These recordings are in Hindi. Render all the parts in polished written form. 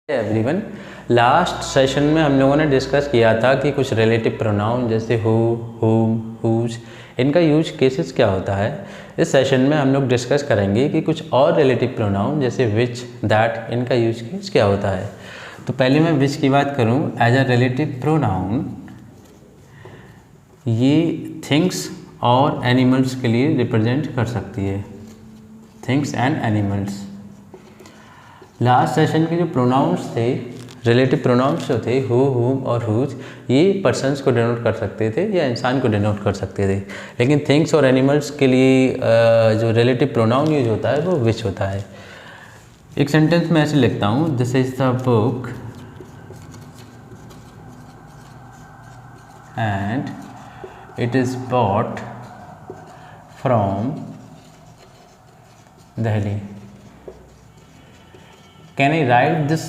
एवरीवन, लास्ट सेशन में हम लोगों ने डिस्कस किया था कि कुछ रिलेटिव प्रोनाउन जैसे हु, हुम, हुज, इनका यूज केसेस क्या होता है। इस सेशन में हम लोग डिस्कस करेंगे कि कुछ और रिलेटिव प्रोनाउन जैसे विच, दैट, इनका यूज केस क्या होता है। तो पहले मैं विच की बात करूं, एज अ रिलेटिव प्रोनाउन ये थिंग्स और एनिमल्स के लिए रिप्रेजेंट कर सकती है, things and animals. Last session के जो प्रोनाउंस थे, रिलेटिव प्रोनाउंस जो थे हु, हुम और हुज, ये पर्सन्स को डिनोट कर सकते थे या इंसान को डिनोट कर सकते थे। लेकिन थिंग्स और एनिमल्स के लिए जो रिलेटिव प्रोनाउन यूज होता है वो विच होता है। एक सेंटेंस में ऐसे लिखता हूँ, this is the book and it is bot from Delhi. Can I write this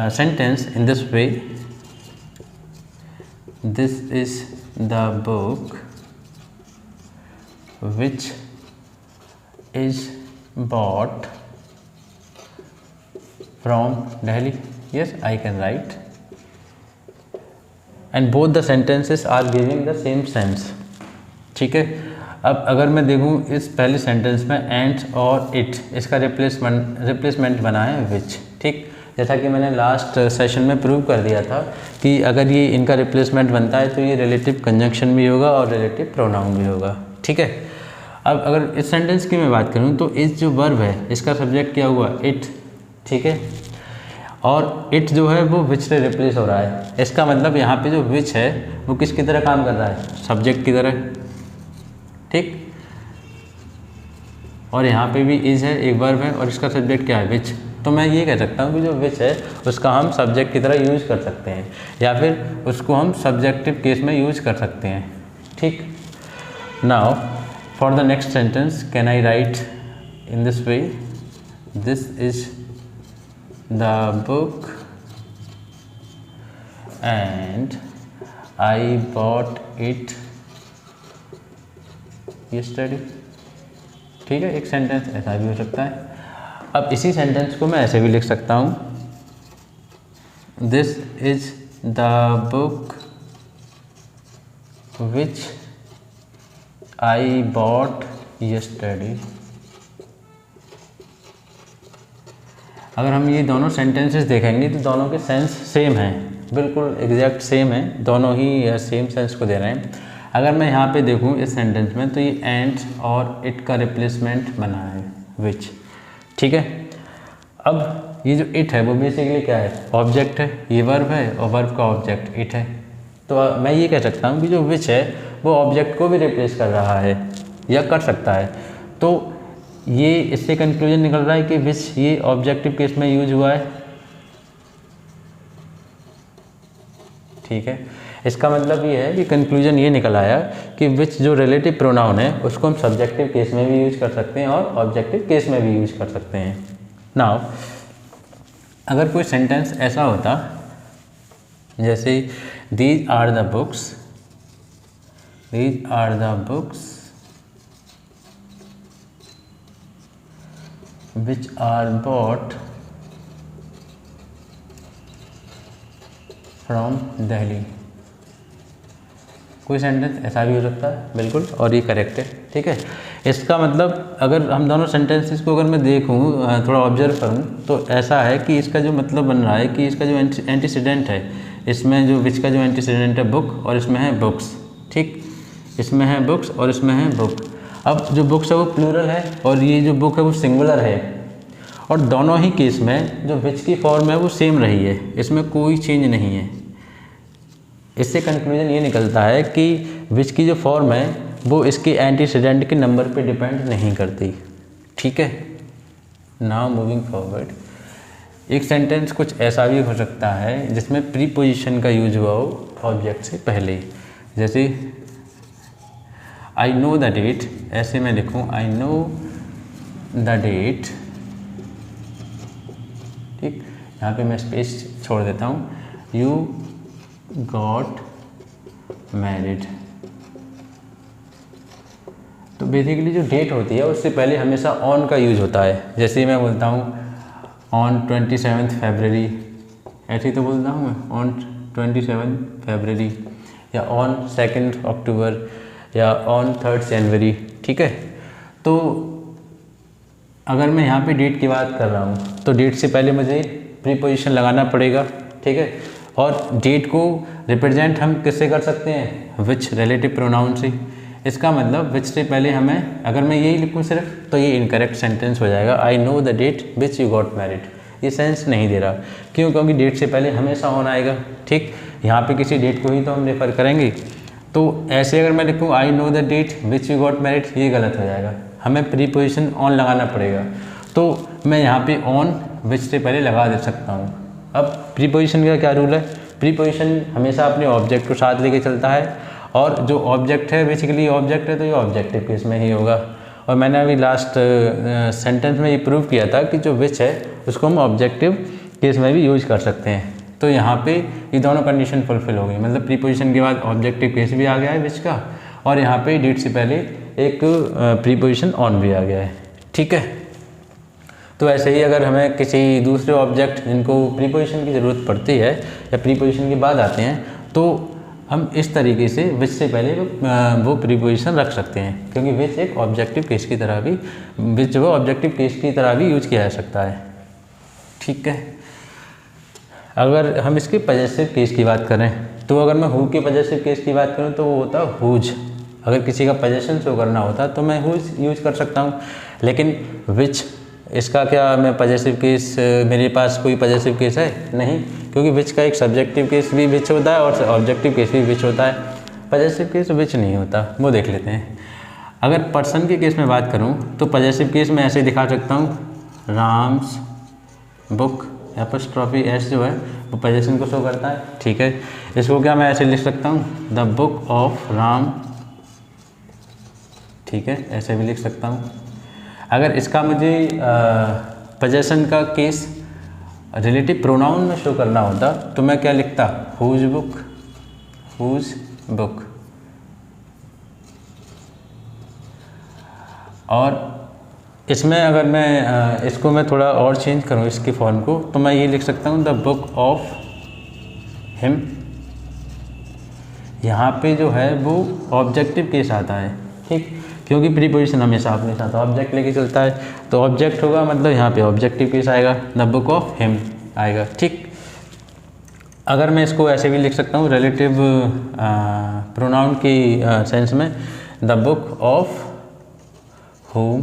sentence in this way? This is the book which is bought from Delhi. Yes, I can write. And both the sentences are giving the same sense. ठीक है। अब अगर मैं देखूँ इस पहले सेंटेंस में एंड और इट, इसका रिप्लेसमेंट बना है विच। ठीक, जैसा कि मैंने लास्ट सेशन में प्रूव कर दिया था कि अगर ये इनका रिप्लेसमेंट बनता है तो ये रिलेटिव कंजंक्शन भी होगा और रिलेटिव प्रोनाउन भी होगा। ठीक है। अब अगर इस सेंटेंस की मैं बात करूँ तो इस जो वर्ब है इसका सब्जेक्ट क्या हुआ, इट। ठीक है, और इट जो है वो विच से रिप्लेस हो रहा है। इसका मतलब यहाँ पे जो विच है वो किसकी तरह काम कर रहा है, सब्जेक्ट की तरह। ठीक, और यहाँ पे भी इज है, एक वर्ब है और इसका सब्जेक्ट क्या है, विच। तो मैं ये कह सकता हूँ कि जो विच है उसका हम सब्जेक्ट की तरह यूज़ कर सकते हैं या फिर उसको हम सब्जेक्टिव केस में यूज़ कर सकते हैं। ठीक, now for the next sentence can I right in this way, this is the book and I bought it yesterday. ठीक है, एक सेंटेंस ऐसा भी हो सकता है। अब इसी सेंटेंस को मैं ऐसे भी लिख सकता हूँ, this is the book which I bought yesterday. अगर हम ये दोनों सेंटेंसेस देखेंगे तो दोनों के सेंस सेम हैं, बिल्कुल एग्जैक्ट सेम है, दोनों ही सेम सेंस को दे रहे हैं। अगर मैं यहाँ पे देखूँ इस सेंटेंस में तो ये एंड और इट का रिप्लेसमेंट बना है विच। ठीक है, अब ये जो इट है वो बेसिकली क्या है, ऑब्जेक्ट है, ये वर्ब है और वर्ब का ऑब्जेक्ट इट है। तो मैं ये कह सकता हूँ कि जो विच है वो ऑब्जेक्ट को भी रिप्लेस कर रहा है या कर सकता है। तो ये इससे कंक्लूजन निकल रहा है कि विच ये ऑब्जेक्टिव केस में यूज हुआ है। ठीक है, इसका मतलब ये है कि कंक्लूजन ये निकल आया कि विच जो रिलेटिव प्रोनाउन है उसको हम सब्जेक्टिव केस में भी यूज कर सकते हैं और ऑब्जेक्टिव केस में भी यूज कर सकते हैं। नाउ अगर कोई सेंटेंस ऐसा होता जैसे these are the books, these are the books which are bought from Delhi. कोई सेंटेंस ऐसा भी हो सकता है बिल्कुल, और ये करेक्ट है। ठीक है, इसका मतलब अगर हम दोनों सेंटेंसेस को अगर मैं देखूँ, थोड़ा ऑब्जर्व करूँ तो ऐसा है कि इसका जो मतलब बन रहा है कि इसका जो एंटीसीडेंट है, इसमें जो विच का जो एंटीसीडेंट है बुक और इसमें है बुक्स। ठीक, इसमें है बुक्स और इसमें है बुक। अब जो बुक्स है वो प्लूरल है और ये जो बुक है वो सिंगुलर है, और दोनों ही केस में जो विच की फॉर्म है वो सेम रही है, इसमें कोई चेंज नहीं है। इससे कंक्लूजन ये निकलता है कि विच की जो फॉर्म है वो इसके एंटीसीडेंट के नंबर पे डिपेंड नहीं करती। ठीक है, नाउ मूविंग फॉरवर्ड, एक सेंटेंस कुछ ऐसा भी हो सकता है जिसमें प्रीपोजिशन का यूज हुआ हो ऑब्जेक्ट से पहले। जैसे आई नो द डेट, ऐसे मैं लिखूँ आई नो द डेट। ठीक, यहाँ पे मैं स्पेस छोड़ देता हूँ, यू गॉट मैरिड। तो बेसिकली जो डेट होती है उससे पहले हमेशा ऑन का यूज होता है। जैसे मैं बोलता हूँ ऑन 27 फरवरी ऐसे ही तो बोलता हूँ मैं, ऑन 27 फरवरी या ऑन 2 अक्टूबर या ऑन 3 जनवरी, ठीक है। तो अगर मैं यहाँ पे डेट की बात कर रहा हूँ तो डेट से पहले मुझे प्रीपोजिशन लगाना पड़ेगा, ठीक है। और डेट को रिप्रेजेंट हम किससे कर सकते हैं, विच रिलेटिव प्रोनाउन से। इसका मतलब विच से पहले हमें, अगर मैं यही लिखूँ सिर्फ, तो ये इनकरेक्ट सेंटेंस हो जाएगा। I know the date which you got married, ये सेंस नहीं दे रहा। क्यों? क्योंकि डेट से पहले हमेशा ऑन आएगा, ठीक। यहाँ पे किसी डेट को ही तो हम रेफर करेंगे। तो ऐसे अगर मैं लिखूँ I know the date which you got married, ये गलत हो जाएगा, हमें प्रीपोजिशन ऑन लगाना पड़ेगा। तो मैं यहाँ पे ऑन विच से पहले लगा दे सकता हूँ। अब प्रीपोजिशन का क्या रूल है, प्रीपोजिशन हमेशा अपने ऑब्जेक्ट को साथ लेके चलता है, और जो ऑब्जेक्ट है बेसिकली ऑब्जेक्ट है तो ये ऑब्जेक्टिव केस में ही होगा। और मैंने अभी लास्ट सेंटेंस में ये प्रूव किया था कि जो विच है उसको हम ऑब्जेक्टिव केस में भी यूज कर सकते हैं। तो यहाँ पे ये दोनों कंडीशन फुलफिल हो गई, मतलब प्रीपोजिशन के बाद ऑब्जेक्टिव केस भी आ गया है विच का, और यहाँ पे डेट से पहले एक प्रीपोजिशन ऑन भी आ गया है, ठीक है। तो ऐसे ही अगर हमें किसी दूसरे ऑब्जेक्ट जिनको प्रीपोजिशन की ज़रूरत पड़ती है या प्रीपोजिशन के बाद आते हैं, तो हम इस तरीके से विच से पहले वो प्रीपोजिशन रख सकते हैं, क्योंकि विच एक ऑब्जेक्टिव केस की तरह भी, विच वो ऑब्जेक्टिव केस की तरह भी यूज किया जा सकता है, ठीक है। अगर हम इसके पजेसिव केस की बात करें, तो अगर मैं हु के पजेसिव केस की बात करूं तो वो होता है हुज। अगर किसी का पजेशन शो करना होता तो मैं हुज यूज कर सकता हूं, लेकिन विच, इसका क्या मैं पजेसिव केस, मेरे पास कोई पजेसिव केस है नहीं, क्योंकि विच का एक सब्जेक्टिव केस भी विच होता है और ऑब्जेक्टिव केस भी विच होता है, पजेसिव केस विच नहीं होता। वो देख लेते हैं। अगर पर्सन के केस में बात करूं तो पजेसिव केस में ऐसे दिखा सकता हूं, राम्स बुक, एपोस्ट्रॉफी एस जो है वो पोजीशन को शो करता है, ठीक है। इसको क्या मैं ऐसे लिख सकता हूँ, द बुक ऑफ राम, ठीक है, ऐसे भी लिख सकता हूँ। अगर इसका मुझे पोजीशन का केस रिलेटिव प्रोनाउन में शो करना होता तो मैं क्या लिखता, हुज बुक, हुज बुक। और इसमें अगर मैं इसको मैं थोड़ा और चेंज करूँ इसकी फॉर्म को, तो मैं ये लिख सकता हूँ द बुक ऑफ हिम। यहाँ पे जो है वो ऑब्जेक्टिव केस आता है, ठीक, क्योंकि प्रीपोजिशन हमेशा अपने साथ ऑब्जेक्ट लेके चलता है, तो ऑब्जेक्ट होगा मतलब यहाँ पे ऑब्जेक्टिव केस आएगा, द बुक ऑफ हिम आएगा, ठीक। अगर मैं इसको ऐसे भी लिख सकता हूँ रिलेटिव प्रोनाउन की सेंस में, द बुक ऑफ होम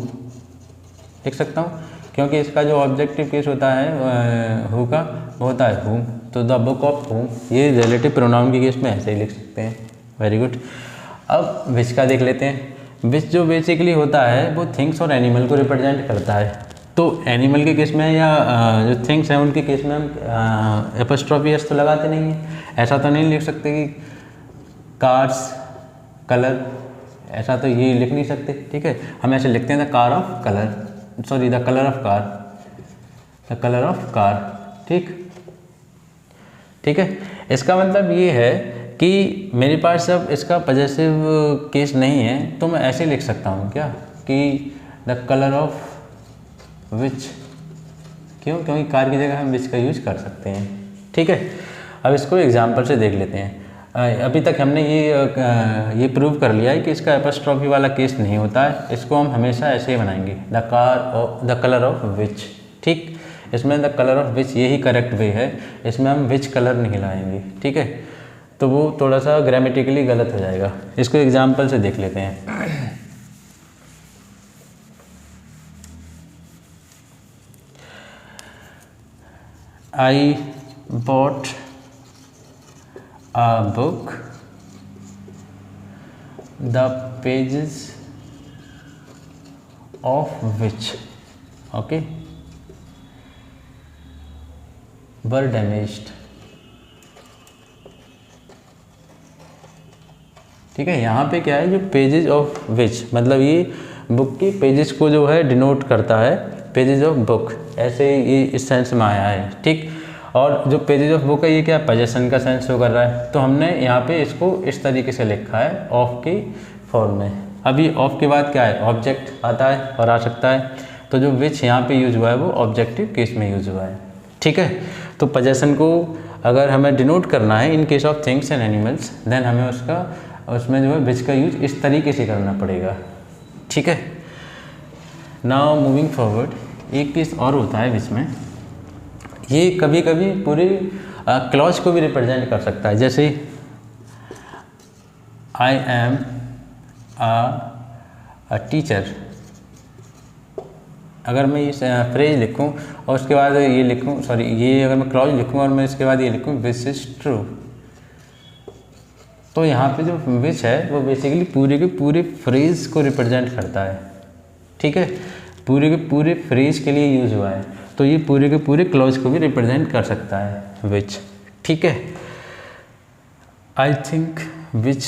लिख सकता हूँ, क्योंकि इसका जो ऑब्जेक्टिव केस होता है हु का, वो होता है होम, तो द बुक ऑफ होम, ये रिलेटिव प्रोनाउन के केस में ऐसे ही लिख सकते हैं। Very good. अब विच का देख लेते हैं। विच जो बेसिकली होता है वो थिंग्स और एनिमल को रिप्रेजेंट करता है। तो एनिमल के केस में या जो थिंग्स हैं उनके केस में हम एपोस्ट्रॉफी एस तो लगाते नहीं हैं, ऐसा तो नहीं लिख सकते कि कार्स कलर, ऐसा तो ये लिख नहीं सकते, ठीक है। हम ऐसे लिखते हैं the car of colour, sorry the colour of car, the colour of car, ठीक, ठीक है। इसका मतलब ये है कि मेरे पास जब इसका पजेसिव केस नहीं है तो मैं ऐसे लिख सकता हूँ क्या, कि द कलर ऑफ विच, क्यों, क्योंकि कार की जगह हम विच का यूज कर सकते हैं, ठीक है। अब इसको एग्जाम्पल से देख लेते हैं। अभी तक हमने ये प्रूव कर लिया है कि इसका एपोस्ट्रॉफी वाला केस नहीं होता है, इसको हम हमेशा ऐसे ही बनाएंगे, द कलर ऑफ विच, ठीक। इसमें द कलर ऑफ विच यही करेक्ट वे है, इसमें हम विच कलर नहीं लाएंगे, ठीक है। तो वो थोड़ा सा ग्रामेटिकली गलत हो जाएगा। इसको एग्जाम्पल से देख लेते हैं। I bought a book. The pages of which, okay, were damaged. ठीक है। यहाँ पे क्या है, जो पेजेस ऑफ विच, मतलब ये बुक की पेजेस को जो है डिनोट करता है, पेजेस ऑफ बुक, ऐसे ये इस सेंस में आया है, ठीक। और जो पेजेस ऑफ बुक है ये क्या पोजेशन का सेंस शो कर रहा है, तो हमने यहाँ पे इसको इस तरीके से लिखा है ऑफ की फॉर्म में। अभी ऑफ के बाद क्या है, ऑब्जेक्ट आता है और आ सकता है, तो जो विच यहाँ पे यूज हुआ है वो ऑब्जेक्टिव केस में यूज हुआ है, ठीक है। तो पोजेसन को अगर हमें डिनोट करना है in case of things and animals, then हमें उसमें जो है विच का यूज इस तरीके से करना पड़ेगा, ठीक है। नाउ मूविंग फॉरवर्ड, एक केस और होता है विच में ये कभी कभी पूरे क्लॉज को भी रिप्रेजेंट कर सकता है, जैसे आई एम अ टीचर। अगर मैं इस फ्रेज लिखूं और उसके बाद ये लिखूं, सॉरी ये अगर मैं क्लॉज लिखूं और मैं इसके बाद ये लिखूं विच इज़ ट्रू, तो यहाँ पे जो विच है वो बेसिकली पूरे के पूरे फ्रेज को रिप्रेजेंट करता है, ठीक है, पूरे के पूरे फ्रेज के लिए यूज़ हुआ है, तो ये पूरे के पूरे क्लॉज को भी रिप्रेजेंट कर सकता है विच, ठीक है। आई थिंक विच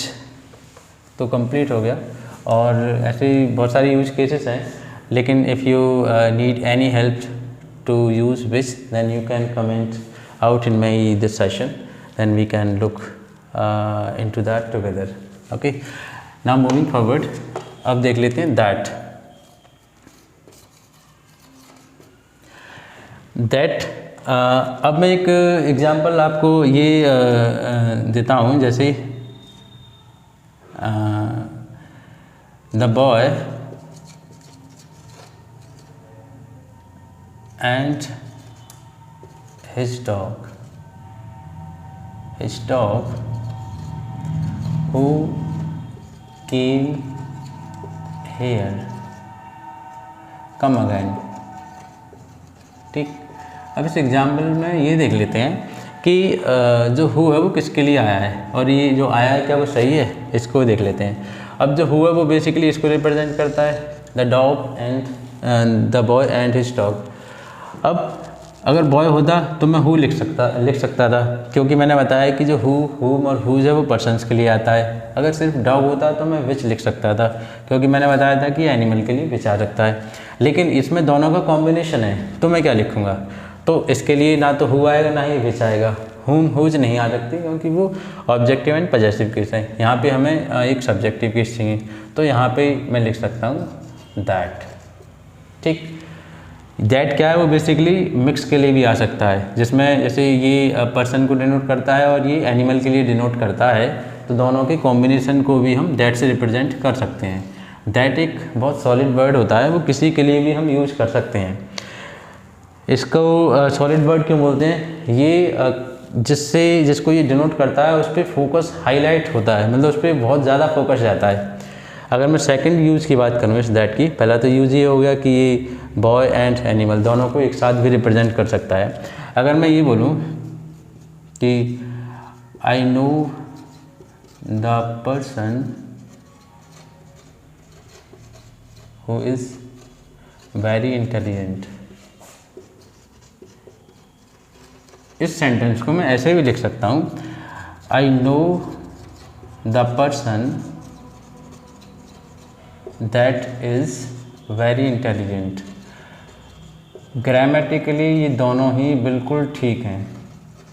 तो कंप्लीट हो गया, और ऐसे बहुत सारे यूज केसेस हैं, लेकिन if you need any help to use which then you can comment out in my this session, then we can look into that together, okay। now moving forward, अब देख लेते हैं that अब मैं एक एग्जांपल आपको ये देता हूँ, जैसे the boy and his dog who came here come again, ठीक। अब इस एग्जाम्पल में ये देख लेते हैं कि जो हु है वो किसके लिए आया है, और ये जो आया है क्या वो सही है, इसको देख लेते हैं। अब जो हु है वो बेसिकली इसको रिप्रेजेंट करता है, the dog and the boy and his dog. अब अगर बॉय होता तो मैं हु लिख सकता था, क्योंकि मैंने बताया कि जो हुम और हुज है वो पर्सन्स के लिए आता है। अगर सिर्फ डॉग होता तो मैं विच लिख सकता था, क्योंकि मैंने बताया था कि एनिमल के लिए विच आ सकता है। लेकिन इसमें दोनों का कॉम्बिनेशन है, तो मैं क्या लिखूँगा, तो इसके लिए ना तो हु आएगा ना ही विच आएगा, हुम हुज नहीं आ सकती, क्योंकि वो ऑब्जेक्टिव एंड पॉजेसिव केस है। यहाँ पे हमें एक सब्जेक्टिव केस चाहिए, तो यहाँ पे मैं लिख सकता हूँ दैट, ठीक। दैट क्या है, वो बेसिकली मिक्स के लिए भी आ सकता है, जिसमें जैसे ये पर्सन को डिनोट करता है और ये एनिमल के लिए डिनोट करता है, तो दोनों के कॉम्बिनेशन को भी हम दैट से रिप्रेजेंट कर सकते हैं। दैट एक बहुत सॉलिड वर्ड होता है, वो किसी के लिए भी हम यूज कर सकते हैं। इसको सॉलिड वर्ड क्यों बोलते हैं, ये जिसको ये डिनोट करता है उस पर फोकस हाईलाइट होता है, मतलब उस पर बहुत ज़्यादा फोकस जाता है। अगर मैं सेकंड यूज़ की बात करूँ इस दैट की, पहला तो यूज़ ये हो गया कि ये बॉय एंड एनिमल दोनों को एक साथ भी रिप्रेजेंट कर सकता है। अगर मैं ये बोलूँ कि आई know the person who is very intelligent, इस सेंटेंस को मैं ऐसे भी लिख सकता हूँ, आई know the person that is very intelligent. Grammatically ये दोनों ही बिल्कुल ठीक हैं,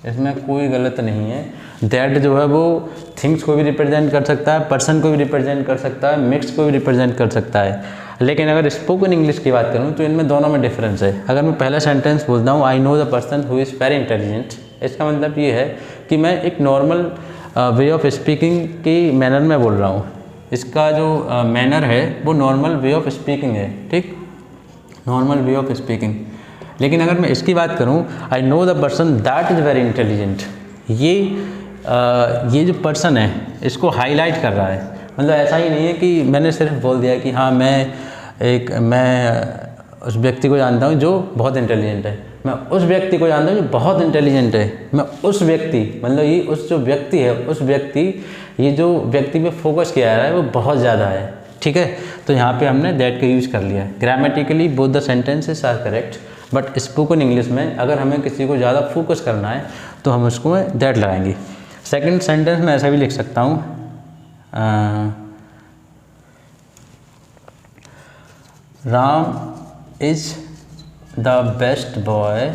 इसमें कोई गलत नहीं है। दैट जो है वो थिंग्स को भी रिप्रेजेंट कर सकता है, पर्सन को भी रिप्रेजेंट कर सकता है, मिक्स को भी रिप्रेजेंट कर सकता है। लेकिन अगर स्पोकन इंग्लिश की बात करूँ तो इनमें दोनों में डिफरेंस है। अगर मैं पहला सेंटेंस बोलता हूँ आई know the person who is very intelligent, इसका मतलब ये है कि मैं एक नॉर्मल वे ऑफ स्पीकिंग की मैनर में बोल रहा हूँ। इसका जो मैनर है वो नॉर्मल वे ऑफ स्पीकिंग है, ठीक, नॉर्मल वे ऑफ स्पीकिंग। लेकिन अगर मैं इसकी बात करूँ आई know the person that is very intelligent, ये जो पर्सन है इसको हाईलाइट कर रहा है। मतलब ऐसा ही नहीं है कि मैंने सिर्फ बोल दिया कि हाँ मैं उस व्यक्ति को जानता हूँ जो बहुत इंटेलिजेंट है, मैं उस व्यक्ति को जानता हूँ जो बहुत इंटेलिजेंट है, मैं उस व्यक्ति, मतलब ये उस जो व्यक्ति है उस व्यक्ति, ये जो व्यक्ति पे फोकस किया जा रहा है वो बहुत ज़्यादा है, ठीक है। तो यहाँ पे हमने दैट का यूज़ कर लिया है। Grammatically both the sentences are correct, but spoken English में अगर हमें किसी को ज़्यादा फोकस करना है तो हम उसको दैट लगाएंगे। सेकंड सेंटेंस में ऐसा भी लिख सकता हूँ, Ram is the best boy.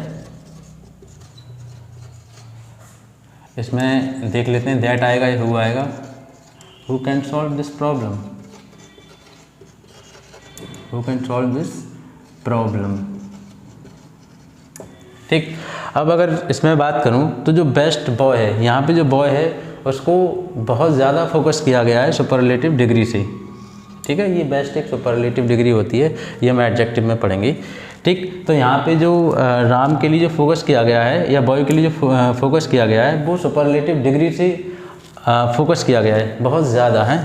इसमें देख लेते हैं दैट आएगा या हु आएगा। Who can solve this problem, who can solve this problem, ठीक। अब अगर इसमें बात करूं तो जो बेस्ट बॉय है, यहाँ पे जो बॉय है उसको बहुत ज़्यादा फोकस किया गया है सुपरलेटिव डिग्री से, ठीक है। ये बेस्ट एक सुपरलेटिव डिग्री होती है, ये हम एडजेक्टिव में पढ़ेंगे, ठीक। तो यहाँ पे जो राम के लिए जो फोकस किया गया है या बॉय के लिए जो फोकस किया गया है वो सुपरलेटिव डिग्री से फोकस किया गया है, बहुत ज़्यादा है।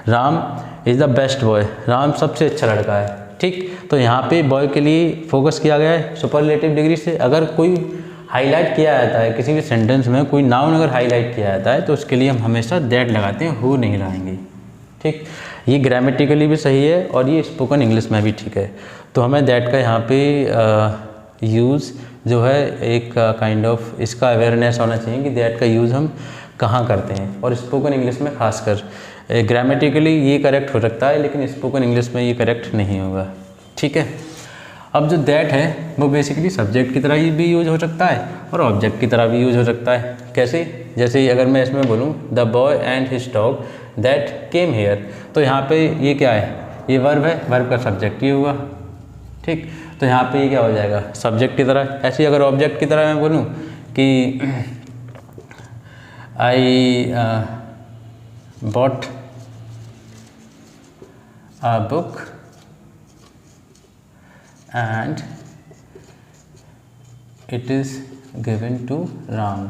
Ram is the best boy, Ram सबसे अच्छा लड़का है, ठीक। तो यहाँ पे बॉय के लिए फोकस किया गया है सुपरलेटिव डिग्री से। अगर कोई हाईलाइट किया जाता है किसी भी सेंटेंस में, कोई नाउन अगर हाईलाइट किया जाता है तो उसके लिए हम हमेशा दैट लगाते हैं, हु नहीं लगाएंगे, ठीक। ये ग्रामेटिकली भी सही है और ये स्पोकन इंग्लिश में भी ठीक है। तो हमें दैट का यहाँ पे यूज़ जो है एक काइंड ऑफ इसका अवेयरनेस होना चाहिए कि दैट का यूज़ हम कहाँ करते हैं, और स्पोकन इंग्लिश में खासकर ग्रामेटिकली ये करेक्ट हो सकता है लेकिन स्पोकन इंग्लिश में ये करेक्ट नहीं होगा, ठीक है। अब जो दैट है वो बेसिकली सब्जेक्ट की तरह ही भी यूज हो सकता है और ऑब्जेक्ट की तरह भी यूज हो सकता है। कैसे? जैसे अगर मैं इसमें बोलूँ the boy and his dog that came here, तो यहाँ पे ये क्या है, ये वर्ब है, वर्ब का सब्जेक्ट ये हुआ, ठीक। तो यहाँ पे ये क्या हो जाएगा, सब्जेक्ट की तरह। ऐसे ही अगर ऑब्जेक्ट की तरह मैं बोलूँ कि आई bought a book and it is given to Ram,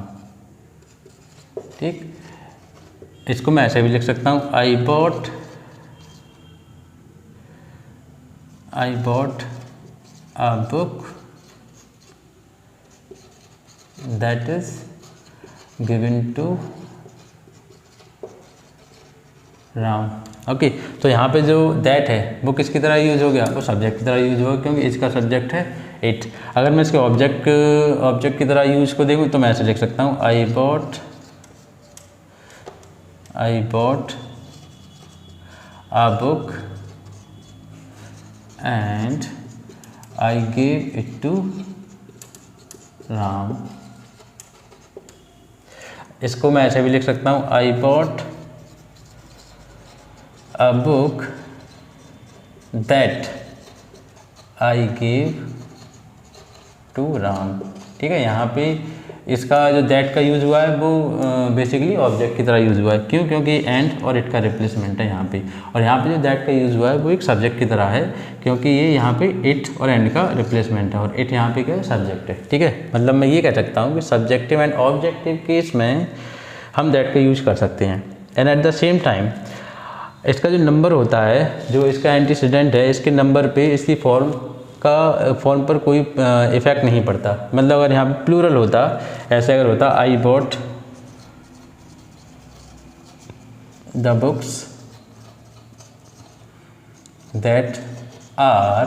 ठीक। इसको मैं ऐसे भी लिख सकता हूँ I bought a book that is given to Ram, okay. तो यहाँ पे जो दैट है वो किसकी तरह यूज हो गया, वो सब्जेक्ट की तरह यूज होगा क्योंकि इसका सब्जेक्ट है इट। अगर मैं इसके ऑब्जेक्ट की तरह यूज को देखूँ तो मैं ऐसे लिख सकता हूँ I bought a book and I give it to Ram. इसको मैं ऐसे भी लिख सकता हूँ I bought a book that I gave to Ram, ठीक है। यहाँ पे इसका जो दैट का यूज़ हुआ है वो बेसिकली ऑब्जेक्ट की तरह यूज़ हुआ है, क्यों? क्योंकि एंड और इट का रिप्लेसमेंट है यहाँ पे, और यहाँ पे जो दैट का यूज़ हुआ है वो एक सब्जेक्ट की तरह है क्योंकि ये यहाँ पे इट और एंड का रिप्लेसमेंट है, और इट यहाँ पे क्या है, सब्जेक्ट है, ठीक है। मतलब मैं ये कह सकता हूँ कि सब्जेक्टिव एंड ऑब्जेक्टिव केस में हम दैट का यूज कर सकते हैं। And at the same time इसका जो नंबर होता है, जो इसका एंटीसीडेंट है, इसके नंबर पे इसकी फॉर्म पर कोई इफेक्ट नहीं पड़ता। मतलब अगर यहाँ पे प्लूरल होता, ऐसे अगर होता I bought the books that are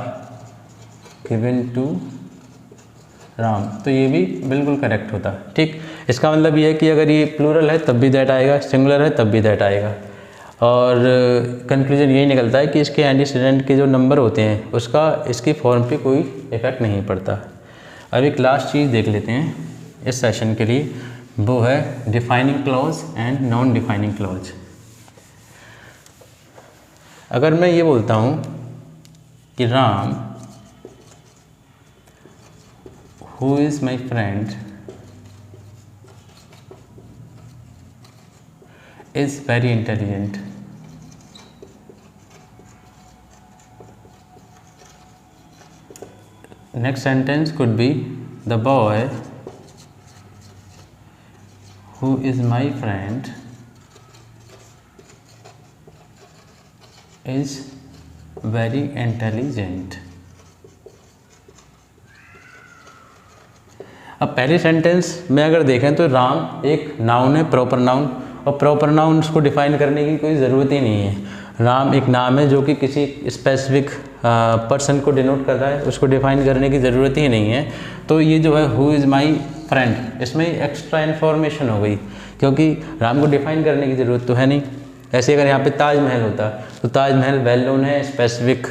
given to Ram, तो ये भी बिल्कुल करेक्ट होता, ठीक। इसका मतलब ये है कि अगर ये प्लूरल है तब भी दैट आएगा, सिंगुलर है तब भी दैट आएगा, और कंक्लूजन यही निकलता है कि इसके एंटीसीडेंट के जो नंबर होते हैं उसका इसकी फॉर्म पे कोई इफेक्ट नहीं पड़ता। अब एक लास्ट चीज़ देख लेते हैं इस सेशन के लिए, वो है defining clause and non defining clause. अगर मैं ये बोलता हूँ कि Ram who is my friend is very intelligent, next sentence could be the boy who is my friend is very intelligent। अब पहले सेंटेंस में अगर देखें तो राम एक नाउन है, प्रॉपर नाउन, और प्रॉपर नाउन उसको डिफाइन करने की कोई ज़रूरत ही नहीं है। राम एक नाम है जो कि किसी स्पेसिफिक पर्सन को डिनोट कर रहा है, उसको डिफाइन करने की ज़रूरत ही नहीं है। तो ये जो है हु इज़ माई फ्रेंड, इसमें एक्स्ट्रा इन्फॉर्मेशन हो गई क्योंकि राम को डिफाइन करने की ज़रूरत तो है नहीं। ऐसे अगर यहाँ पे ताजमहल होता तो ताजमहल वेल नोन है, स्पेसिफिक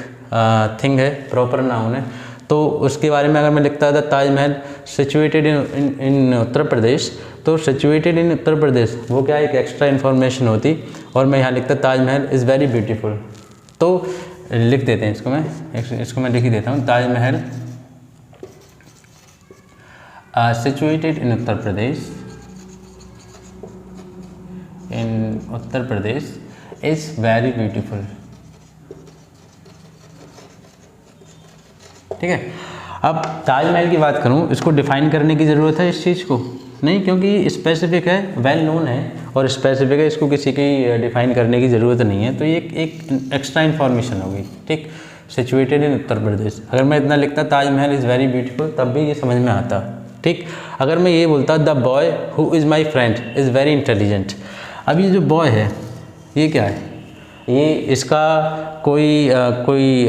थिंग है, प्रॉपर नाउन है, तो उसके बारे में अगर मैं लिखता था ताजमहल सिचुएटेड इन उत्तर प्रदेश, तो सिचुएटेड इन उत्तर प्रदेश वो क्या एक एक्स्ट्रा इन्फॉर्मेशन होती, और मैं यहाँ लिखता ताजमहल इज़ वेरी ब्यूटीफुल। तो लिख देते हैं इसको मैं लिख ही देता हूँ, Taj Mahal situated in Uttar Pradesh, in Uttar Pradesh is very beautiful. ठीक है, अब ताजमहल की बात करूं, इसको डिफाइन करने की ज़रूरत है इस चीज़ को? नहीं, क्योंकि स्पेसिफिक है, वेल नोन है और स्पेसिफिक है, इसको किसी की डिफाइन करने की ज़रूरत नहीं है। तो ये एक एक्स्ट्रा इन्फॉर्मेशन होगी। ठीक, सिचुएटेड इन उत्तर प्रदेश, अगर मैं इतना लिखता ताजमहल इज़ वेरी ब्यूटीफुल तब भी ये समझ में आता। ठीक, अगर मैं ये बोलता the boy who is my friend is very intelligent, अब ये जो बॉय है ये क्या है? ये इसका कोई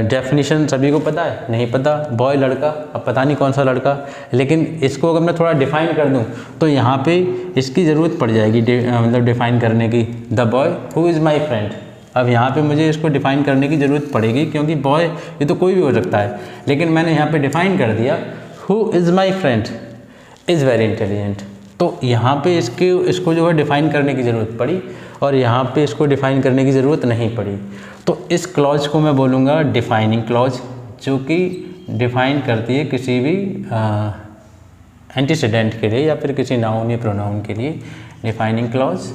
डेफिनेशन सभी को पता है? नहीं पता। बॉय लड़का, अब पता नहीं कौन सा लड़का, लेकिन इसको अगर मैं थोड़ा डिफ़ाइन कर दूं तो यहाँ पे इसकी ज़रूरत पड़ जाएगी मतलब डिफ़ाइन करने की, the boy who is my friend. अब यहाँ पे मुझे इसको डिफ़ाइन करने की ज़रूरत पड़ेगी, क्योंकि बॉय ये तो कोई भी हो सकता है, लेकिन मैंने यहाँ पे डिफ़ाइन कर दिया who is my friend is very intelligent. तो यहाँ पे इसको जो है डिफ़ाइन करने की ज़रूरत पड़ी और यहाँ पे इसको डिफ़ाइन करने की ज़रूरत नहीं पड़ी। तो इस क्लॉज को मैं बोलूँगा डिफ़ाइनिंग क्लॉज, जो कि डिफ़ाइन करती है किसी भी एंटीसीडेंट के लिए या फिर किसी नाउन या प्रोनाउन के लिए, डिफ़ाइनिंग क्लॉज।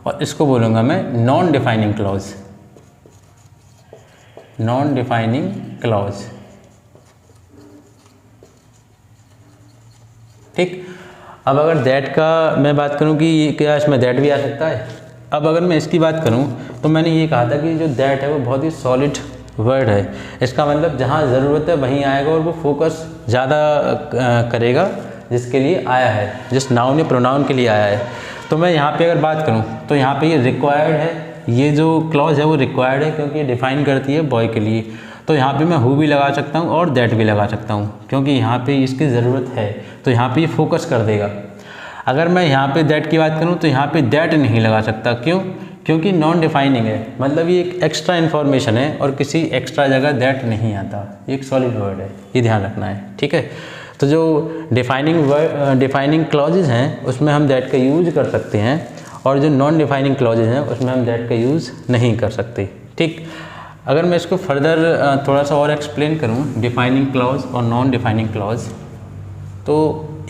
और इसको बोलूँगा मैं नॉन डिफ़ाइनिंग क्लॉज, नॉन डिफ़ाइनिंग क्लॉज। ठीक, अब अगर दैट का मैं बात करूं कि क्या इसमें दैट भी आ सकता है। अब अगर मैं इसकी बात करूं तो मैंने ये कहा था कि जो दैट है वो बहुत ही सॉलिड वर्ड है। इसका मतलब जहां ज़रूरत है वहीं आएगा और वो फोकस ज़्यादा करेगा जिसके लिए आया है, जिस नाउन या प्रोनाउन के लिए आया है। तो मैं यहाँ पे अगर बात करूँ तो यहाँ पे ये रिक्वायर्ड है, ये जो क्लॉज है वो रिक्वायर्ड है क्योंकि ये डिफ़ाइन करती है बॉय के लिए। तो यहाँ पे मैं हु भी लगा सकता हूँ और दैट भी लगा सकता हूँ, क्योंकि यहाँ पे इसकी ज़रूरत है, तो यहाँ पे ये फोकस कर देगा। अगर मैं यहाँ पे दैट की बात करूँ तो यहाँ पे दैट नहीं लगा सकता, क्यों? क्योंकि नॉन डिफाइनिंग है, मतलब ये एक एक्स्ट्रा इन्फॉर्मेशन है और किसी एक्स्ट्रा जगह दैट नहीं आता, ये एक सॉलिड वर्ड है, ये ध्यान रखना है। ठीक है, तो जो डिफाइनिंग क्लॉजेज हैं उसमें हम दैट का यूज कर सकते हैं और जो नॉन डिफाइनिंग क्लॉजेज हैं उसमें हम दैट का यूज़ नहीं कर सकते। ठीक, अगर मैं इसको फर्दर थोड़ा सा और एक्सप्लेन करूं डिफाइनिंग क्लॉज और नॉन डिफाइनिंग क्लॉज, तो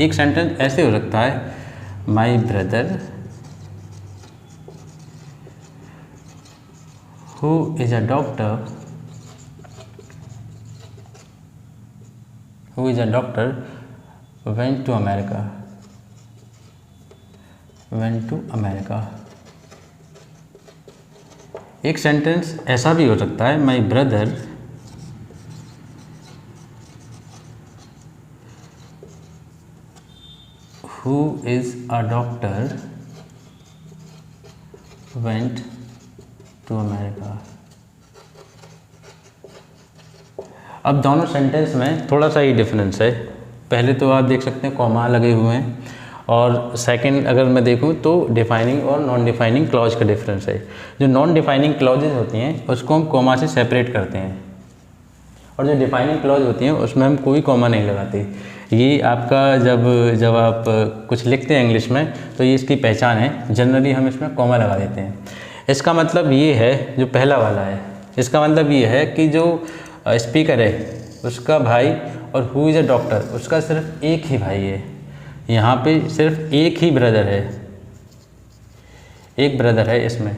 एक सेंटेंस ऐसे हो सकता है, my brother who is a doctor, who is a doctor went to America। एक सेंटेंस ऐसा भी हो सकता है, my brother who is a doctor went to America. अब दोनों सेंटेंस में थोड़ा सा ही डिफरेंस है। पहले तो आप देख सकते हैं कॉमा लगे हुए हैं, और सेकंड अगर मैं देखूं तो डिफाइनिंग और नॉन डिफाइनिंग क्लॉज का डिफरेंस है। जो नॉन डिफाइनिंग क्लॉजेज होती हैं उसको हम कॉमा से सेपरेट करते हैं, और जो डिफाइनिंग क्लॉज होती हैं उसमें हम कोई कॉमा नहीं लगाते। ये आपका जब आप कुछ लिखते हैं इंग्लिश में तो ये इसकी पहचान है, जनरली हम इसमें कॉमा लगा देते हैं। इसका मतलब ये है, जो पहला वाला है, इसका मतलब ये है कि जो स्पीकर है उसका भाई और हु इज़ अ डॉक्टर उसका सिर्फ एक ही भाई है। यहाँ पे सिर्फ एक ही ब्रदर है, एक ब्रदर है इसमें,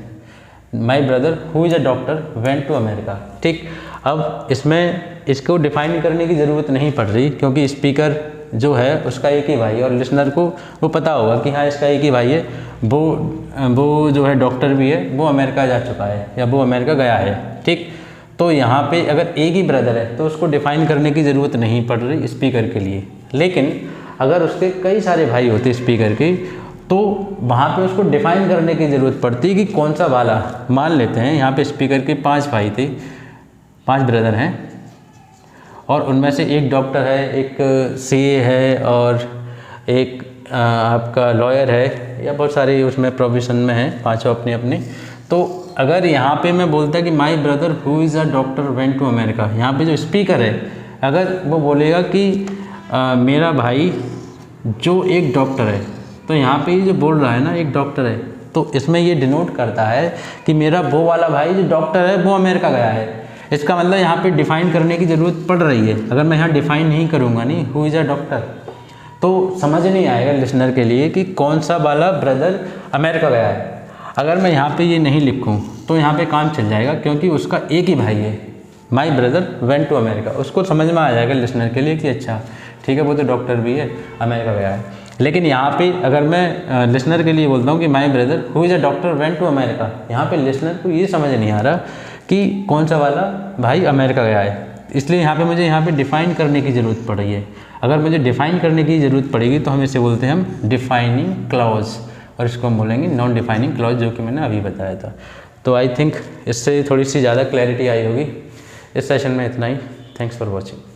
my brother who is a doctor went to America. ठीक, अब इसमें इसको डिफाइन करने की ज़रूरत नहीं पड़ रही, क्योंकि स्पीकर जो है उसका एक ही भाई है और लिसनर को वो पता होगा कि हाँ इसका एक ही भाई है, वो जो है डॉक्टर भी है, वो अमेरिका जा चुका है या वो अमेरिका गया है। ठीक, तो यहाँ पे अगर एक ही ब्रदर है तो उसको डिफ़ाइन करने की ज़रूरत नहीं पड़ रही स्पीकर के लिए। लेकिन अगर उसके कई सारे भाई होते स्पीकर के तो वहाँ पे उसको डिफ़ाइन करने की ज़रूरत पड़ती है कि कौन सा वाला। मान लेते हैं यहाँ पे स्पीकर के 5 भाई थे, 5 ब्रदर हैं, और उनमें से एक डॉक्टर है, एक सीए है और एक आपका लॉयर है, या बहुत सारे उसमें प्रोफेशन में हैं, पाँचों अपने अपने। तो अगर यहाँ पे मैं बोलता कि my brother who is a doctor went to America, यहाँ पे जो स्पीकर है अगर वो बोलेगा कि मेरा भाई जो एक डॉक्टर है, तो यहाँ पे जो बोल रहा है ना एक डॉक्टर है, तो इसमें ये डिनोट करता है कि मेरा वो वाला भाई जो डॉक्टर है वो अमेरिका गया है। इसका मतलब यहाँ पे डिफ़ाइन करने की ज़रूरत पड़ रही है। अगर मैं यहाँ डिफ़ाइन नहीं करूँगा नहीं हु इज़ अ डॉक्टर, तो समझ नहीं आएगा लिसनर के लिए कि कौन सा वाला ब्रदर अमेरिका गया है। अगर मैं यहाँ पे ये नहीं लिखूँ तो यहाँ पे काम चल जाएगा, क्योंकि उसका एक ही भाई है, my brother went to America. उसको समझ में आ जाएगा लिसनर के लिए कि अच्छा ठीक है वो तो डॉक्टर भी है, अमेरिका गया है। लेकिन यहाँ पे अगर मैं लिसनर के लिए बोलता हूँ कि my brother who is a doctor went to America, यहाँ पे लिसनर को ये समझ नहीं आ रहा कि कौन सा वाला भाई अमेरिका गया है। इसलिए यहाँ पे मुझे यहाँ पे डिफ़ाइन करने की ज़रूरत पड़ रही है। अगर मुझे डिफ़ाइन करने की ज़रूरत पड़ेगी तो हम इसे बोलते हैं हम डिफ़ाइनिंग क्लॉज, और इसको हम बोलेंगे नॉन डिफ़ाइनिंग क्लॉज, जो कि मैंने अभी बताया था। तो आई थिंक इससे थोड़ी सी ज़्यादा क्लैरिटी आई होगी। इस सेशन में इतना ही। Thanks for watching.